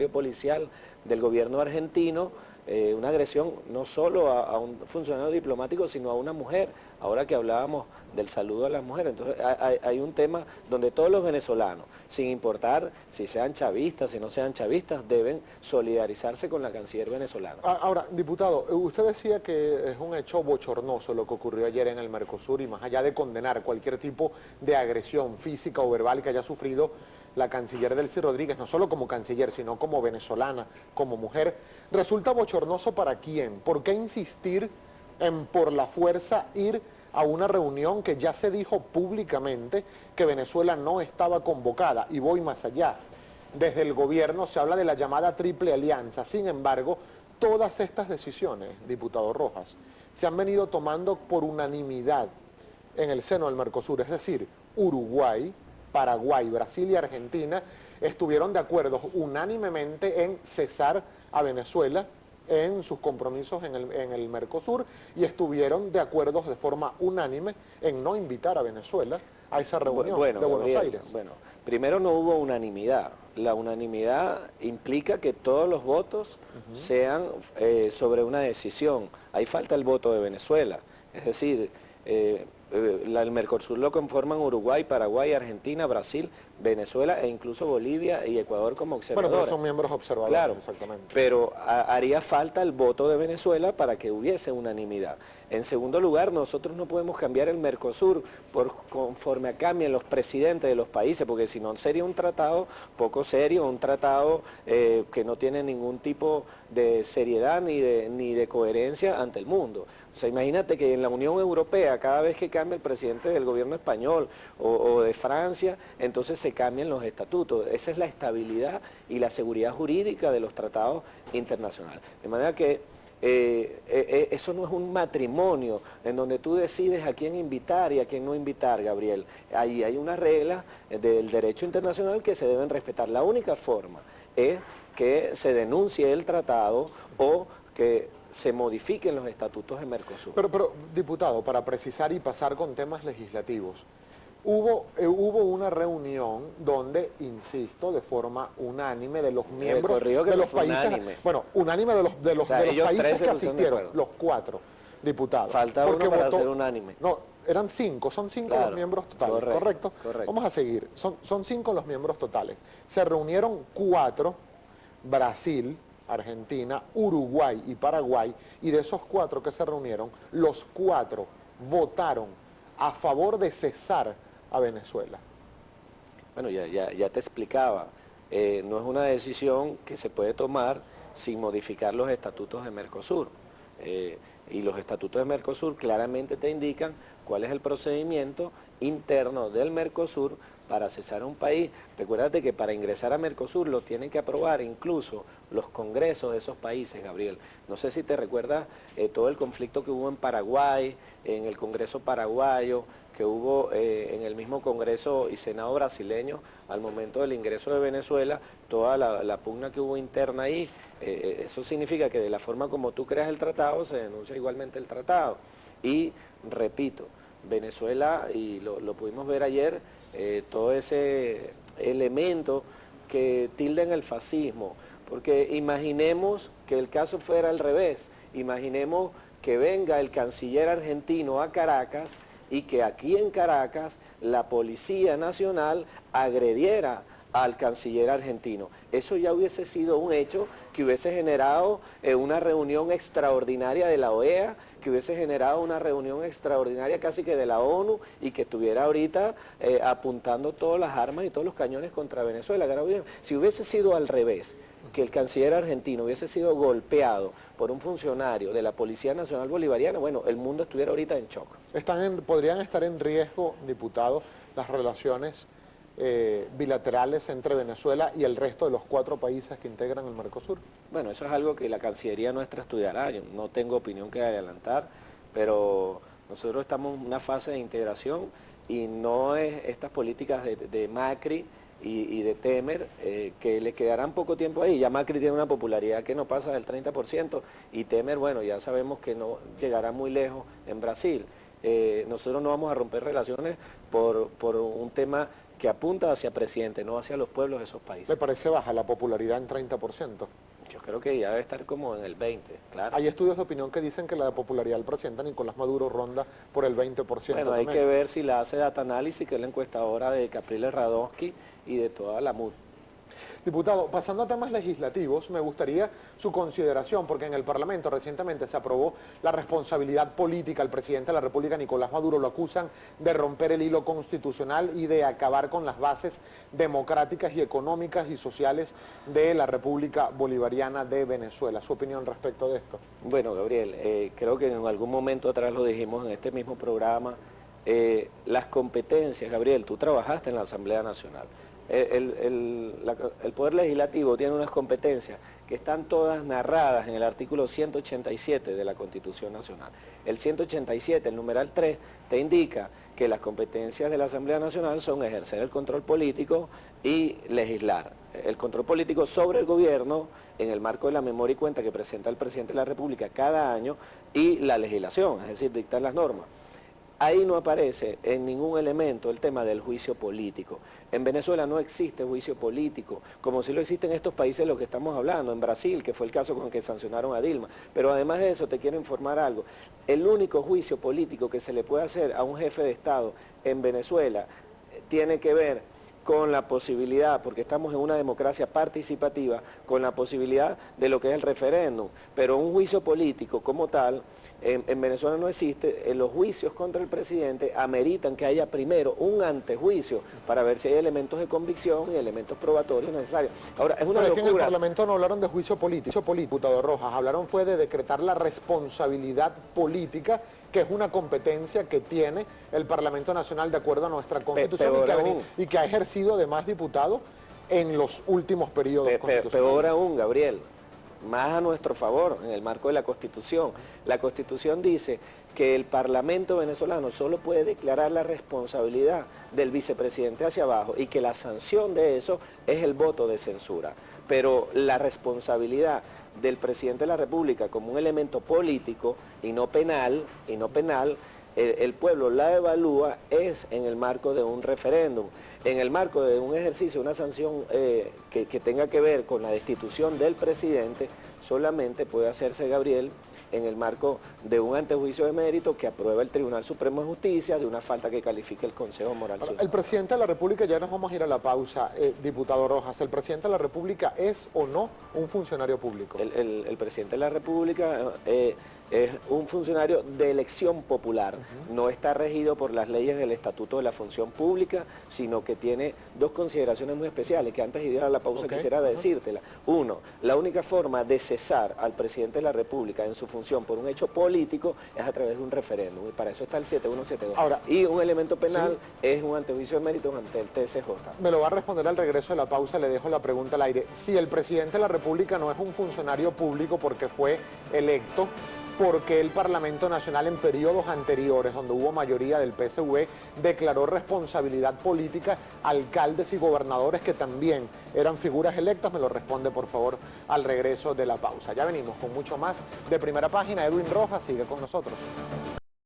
policial del gobierno argentino, una agresión no solo a un funcionario diplomático, sino a una mujer, ahora que hablábamos del saludo a las mujeres. Entonces hay un tema donde todos los venezolanos, sin importar si sean chavistas, si no sean chavistas, deben solidarizarse con la canciller venezolana. Ahora, diputado, usted decía que es un hecho bochornoso lo que ocurrió ayer en el Mercosur, y más allá de condenar cualquier tipo de agresión física o verbal que haya sufrido la canciller Delcy Rodríguez, no solo como canciller, sino como venezolana, como mujer, resulta bochornoso ¿para quién? ¿Por qué insistir en por la fuerza ir a una reunión que ya se dijo públicamente que Venezuela no estaba convocada? Y voy más allá. Desde el gobierno se habla de la llamada Triple Alianza. Sin embargo, todas estas decisiones, diputado Rojas, se han venido tomando por unanimidad en el seno del Mercosur. Es decir, Uruguay, Paraguay, Brasil y Argentina estuvieron de acuerdo unánimemente en cesar a Venezuela en sus compromisos en el Mercosur, y estuvieron de acuerdo de forma unánime en no invitar a Venezuela a esa reunión de Buenos Aires. Bueno, primero no hubo unanimidad. La unanimidad implica que todos los votos sean sobre una decisión. Ahí falta el voto de Venezuela. Es decir, el Mercosur lo conforman Uruguay, Paraguay, Argentina, Brasil, Venezuela e incluso Bolivia y Ecuador como observadores. Bueno, pero son miembros observadores, claro, exactamente. Pero haría falta el voto de Venezuela para que hubiese unanimidad. En segundo lugar, nosotros no podemos cambiar el Mercosur conforme cambien los presidentes de los países, porque si no sería un tratado poco serio, un tratado que no tiene ningún tipo de seriedad ni de coherencia ante el mundo. O sea, imagínate que en la Unión Europea, cada vez que cambia el presidente del gobierno español o de Francia, entonces se cambian los estatutos. Esa es la estabilidad y la seguridad jurídica de los tratados internacionales. De manera que eso no es un matrimonio en donde tú decides a quién invitar y a quién no invitar, Gabriel. Ahí hay unas reglas del derecho internacional que se deben respetar. La única forma es que se denuncie el tratado o que se modifiquen los estatutos de Mercosur. Pero, diputado, para precisar y pasar con temas legislativos, hubo una reunión donde, insisto, de forma unánime de los miembros de los países, unánime de los países que asistieron, los 4 diputados. Falta uno para ser unánime. No, eran 5, son 5 los miembros totales, ¿correcto? Vamos a seguir, son 5 los miembros totales. Se reunieron 4, Brasil, Argentina, Uruguay y Paraguay, y de esos 4 que se reunieron, los 4 votaron a favor de cesar a Venezuela. Bueno, ya te explicaba, no es una decisión que se puede tomar sin modificar los estatutos de Mercosur. Y los estatutos de Mercosur claramente te indican cuál es el procedimiento interno del Mercosur para cesar a un país. Recuérdate que para ingresar a Mercosur lo tienen que aprobar incluso los congresos de esos países, Gabriel. No sé si te recuerdas todo el conflicto que hubo en Paraguay, en el Congreso paraguayo, que hubo en el mismo Congreso y Senado brasileño al momento del ingreso de Venezuela, toda la pugna que hubo interna ahí. Eso significa que de la forma como tú creas el tratado, se denuncia igualmente el tratado. Y repito, Venezuela, y lo pudimos ver ayer, todo ese elemento que tilden el fascismo, porque imaginemos que el caso fuera al revés, imaginemos que venga el canciller argentino a Caracas y que aquí en Caracas la Policía Nacional agrediera al canciller argentino. Eso ya hubiese sido un hecho que hubiese generado una reunión extraordinaria de la OEA, que hubiese generado una reunión extraordinaria casi que de la ONU y que estuviera ahorita apuntando todas las armas y todos los cañones contra Venezuela. Si hubiese sido al revés, que el canciller argentino hubiese sido golpeado por un funcionario de la Policía Nacional Bolivariana, bueno, el mundo estuviera ahorita en shock. ¿Podrían estar en riesgo, diputado, las relaciones bilaterales entre Venezuela y el resto de los 4 países que integran el Mercosur? Bueno, eso es algo que la Cancillería nuestra estudiará. Yo no tengo opinión que adelantar, pero nosotros estamos en una fase de integración y no es estas políticas de Macri y de Temer, que le quedarán poco tiempo ahí. Ya Macri tiene una popularidad que no pasa del 30% y Temer, bueno, ya sabemos que no llegará muy lejos en Brasil. Nosotros no vamos a romper relaciones por un tema que apunta hacia presidente, no hacia los pueblos de esos países. ¿Le parece baja la popularidad en 30%? Yo creo que ya debe estar como en el 20%, claro. Hay estudios de opinión que dicen que la popularidad del presidente Nicolás Maduro ronda por el 20%. Bueno, hay que ver si la hace Data Analysis, que es la encuestadora de Capriles Radonsky y de toda la MUD. Diputado, pasando a temas legislativos, me gustaría su consideración, porque en el Parlamento recientemente se aprobó la responsabilidad política. El presidente de la República, Nicolás Maduro, lo acusan de romper el hilo constitucional y de acabar con las bases democráticas y económicas y sociales de la República Bolivariana de Venezuela. ¿Su opinión respecto de esto? Bueno, Gabriel, creo que en algún momento atrás lo dijimos en este mismo programa, las competencias, Gabriel, tú trabajaste en la Asamblea Nacional. El Poder Legislativo tiene unas competencias que están todas narradas en el artículo 187 de la Constitución Nacional. El 187, el numeral 3, te indica que las competencias de la Asamblea Nacional son ejercer el control político y legislar. El control político sobre el gobierno en el marco de la memoria y cuenta que presenta el presidente de la República cada año y la legislación, es decir, dictar las normas. Ahí no aparece en ningún elemento el tema del juicio político. En Venezuela no existe juicio político, como si lo existe en estos países de los que estamos hablando, en Brasil, que fue el caso con el que sancionaron a Dilma. Pero además de eso, te quiero informar algo. El único juicio político que se le puede hacer a un jefe de Estado en Venezuela tiene que ver con la posibilidad, porque estamos en una democracia participativa, con la posibilidad de lo que es el referéndum. Pero un juicio político como tal, en Venezuela no existe. Los juicios contra el presidente ameritan que haya primero un antejuicio para ver si hay elementos de convicción y elementos probatorios necesarios. Ahora, es una locura. locura. Que en el Parlamento no hablaron de juicio político, diputado Rojas, hablaron fue de decretar la responsabilidad política, que es una competencia que tiene el Parlamento Nacional de acuerdo a nuestra Constitución y que ha ejercido además, diputado, en los últimos periodos constitucionales. Peor aún, Gabriel, más a nuestro favor, en el marco de la Constitución. La Constitución dice que el Parlamento venezolano solo puede declarar la responsabilidad del vicepresidente hacia abajo y que la sanción de eso es el voto de censura. Pero la responsabilidad del presidente de la República como un elemento político y no penal, el pueblo la evalúa es en el marco de un referéndum, en el marco de un ejercicio, una sanción que tenga que ver con la destitución del presidente, solamente puede hacerse, Gabriel, en el marco de un antejuicio de mérito que aprueba el Tribunal Supremo de Justicia, de una falta que califique el Consejo Moral Ciudadano. El presidente de la República, ya nos vamos a ir a la pausa, diputado Rojas, ¿el presidente de la República es o no un funcionario público? El presidente de la República es un funcionario de elección popular, no está regido por las leyes del Estatuto de la Función Pública, sino que tiene dos consideraciones muy especiales, que antes de ir a la pausa quisiera decírtela. Uno, la única forma de cesar al presidente de la República en su función por un hecho político es a través de un referéndum, y para eso está el 7172. Ahora, y un elemento penal es un antejuicio de mérito ante el TSJ. Me lo va a responder al regreso de la pausa, le dejo la pregunta al aire. Si el presidente de la República no es un funcionario público porque fue electo, porque el Parlamento Nacional en periodos anteriores, donde hubo mayoría del PSV, declaró responsabilidad política a alcaldes y gobernadores que también eran figuras electas? Me lo responde, por favor, al regreso de la pausa. Ya venimos con mucho más de Primera Página. Edwin Rojas sigue con nosotros.